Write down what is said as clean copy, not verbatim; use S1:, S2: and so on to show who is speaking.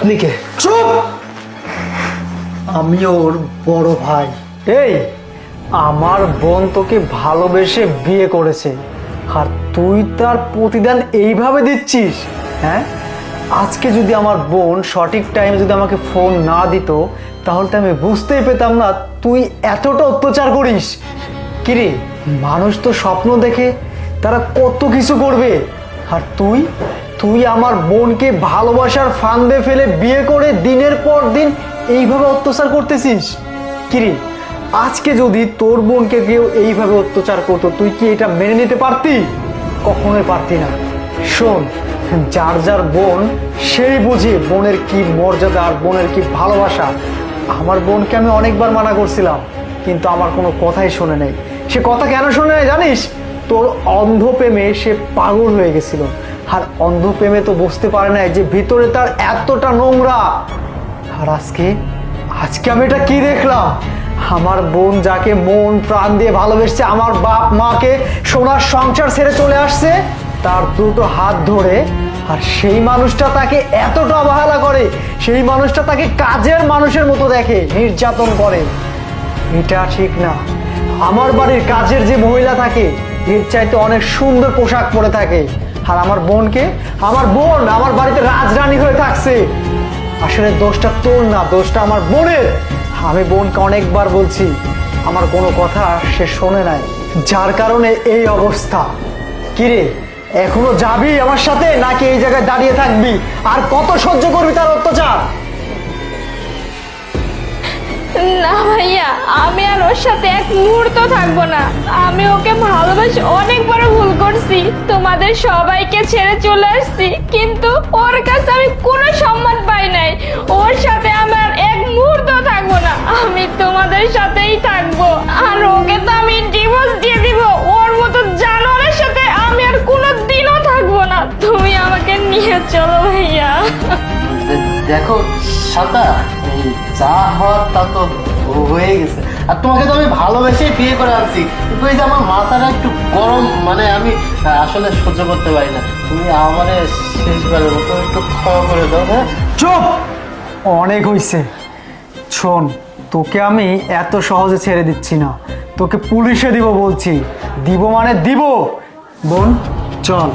S1: আপনি কে?
S2: চুপ! আমি ওর বড় ভাই।
S3: এই, আমার বোন তোকে ভালোবেসে বিয়ে করেছে আর তুই তার প্রতিদান এইভাবে দিচ্ছিস? হ্যাঁ, আজকে যদি আমার বোন সঠিক টাইমে যদি আমাকে ফোন না দিত তাহলে তো আমি বুঝতেই পেতাম না তুই এতটা অত্যাচার করিস। কিরে, মানুষ তো স্বপ্ন দেখে তারা কত কিছু করবে, আর তুই তুই আমার বোনকে ভালোবাসার ফান্দে ফেলে বিয়ে করে দিনের পর দিন এইভাবে অত্যাচার করতেছিস। কিরে, আজকে যদি তোর বোনকে কেউ এইভাবে অত্যাচার করতো তুই কি এটা মেনে নিতে পারতি? কখনোই পারতি না। শোন, যার যার বোন সেই বুঝে বোনের কি মর্যাদা আর বোনের কি ভালোবাসা। আমার বোনকে আমি অনেকবার মানা করছিলাম কিন্তু আমার কোনো কথাই শোনে নাই। সে কথা কেন শোনে নাই জানিস? তোর অন্ধ প্রেমে সে পাগল হয়ে গেছিল, আর অন্ধ প্রেমে তো বুঝতে পারে না যে ভিতরে তার এতটা নোংরা। আর আজকে আজকে আমি এটা কি দেখলাম? আমার বোন যাকে মন প্রাণ দিয়ে ভালোবেসেছে, আমার বাপ মাকে সোনার সংসার ছেড়ে চলে আসছে, তার দুটো হাত ধরে, আর সেই মানুষটা তাকে এতটা অবহেলা করে, সেই মানুষটা তাকে কাজের মানুষের মতো দেখে, নির্যাতন করে। এটা ঠিক না। আমার বাড়ির কাজের যে মহিলা থাকে এর চাইতে অনেক সুন্দর পোশাক পরে থাকে, আর আমার বোনকে, আমার বোন আমার বাড়িতে রাজরানী হয়ে থাকছে। আসলে দোষটা তোর না, দোষটা আমার বোনের। আমি বোনকে অনেকবার বলছি, আমার কোনো কথা সে শোনে নাই, যার কারণে এই অবস্থা। কিরে, এখনো যাবি আমার সাথে নাকি এই জায়গায় দাঁড়িয়ে থাকবি? আর কত সহ্য করবি তার অত্যাচার?
S4: না ভাইয়া, আমি আর ওর সাথে এক মুহূর্ত থাকবো না। আমি ওকে ভালোবাসি, অনেক বড় ভুল করছি, তোমাদের সবাইকে ছেড়ে চলে আসছি, কিন্তু ওর কাছে আমি কোনো সম্মান পাই নাই। ওর সাথে আমার এক মুহূর্ত থাকবো না, আমি তোমাদের সাথেই থাকবো। আর ওকে তো আমি ডিভোর্স দিয়ে দিব। ওর মতো জানোয়ারের সাথে আমি আর কোনো দিনও থাকবো না। তুমি আমাকে নিয়ে চলো ভাইয়া।
S1: দেখো শান্তা, এই যা হওয়ার তা তো হয়ে গেছে, আর তোমাকে তো আমি ভালোবেসেই বিয়ে করে আনছি, কিন্তু এই যে আমার মাথাটা একটু গরম, মানে আমি আসলে সহ্য করতে পারি না। তুমি আমারে শেষবারের মতো একটু ক্ষমা করে দাও। হ্যাঁ,
S3: চুপ! অনেক হইছে। শোন, তোকে আমি এত সহজে ছেড়ে দিচ্ছি না, তোকে পুলিশে দিব বলছি। দিব মানে দিব। বোন, চল।